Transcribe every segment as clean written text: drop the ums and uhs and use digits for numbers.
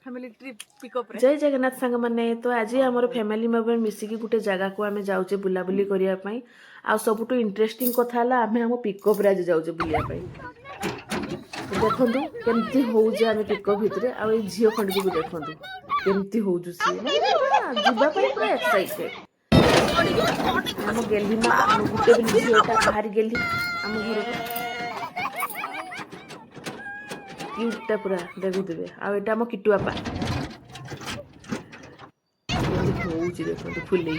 Family trip pickup रे जय जगन्नाथ सांग माने तो आज आमर फैमिली मेम्बर मिसिकी गोटे जगह को आम जाऊे बुलाबुली करने आ सबुठ इंटरेस्टिंग कथा आम आम पिकअप रे आज जाऊे बुलापी देखु केमती होजे आम पिकअप भितर आ झील खंड को भी देखु केमती हो सी माने पूरा जीवाई पूरा एक्साइटेड आम गेली माँ आम गुटे बोली झीलटा बाहरी गेली आम घर को क्यूटा पूरा देखुवे आम किटु बापा होची देखो फुले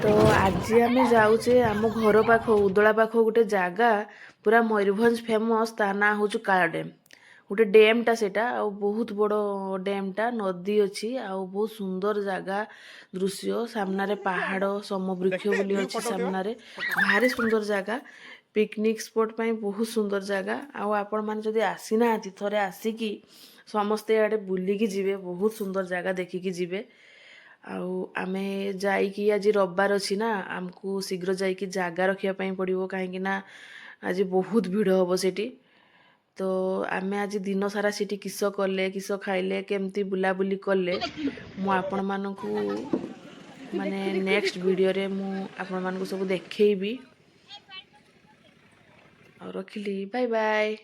तो आज आम जाऊे आम घर पाख उदला पाख गोटे जगह पूरा मयूरभंज फेमस ता ना हूँ काला डैम गोटे डैमटा सेटा आ बहुत बड़ डैमटा नदी अच्छी आ बहुत सुंदर जगह दृश्य सामने पहाड़ समवृक्ष बोली अच्छी सामने भारी सुंदर जगह पिकनिक स्पॉट पाई बहुत सुंदर जगह आपण मैंने जदि आसी ना थरे आसिकी समस्ते आड़े बुलिकी जिवे बहुत सुंदर जगह देखिकी जिवे आमे जाइकी आज रविवार अच्छी ना आमको शीघ्र जाइकी जगह रखापी पड़ो कहीं आज बहुत भिड़ हम सेठी तो आमे आज दिन सारा सीटी किस कले किस खाइले केमती बुलाबुली कले मु आपण मानकू माने नेक्स्ट वीडियो रे मु आपण मानकू सब देखैबी और रखिली बाय बाय।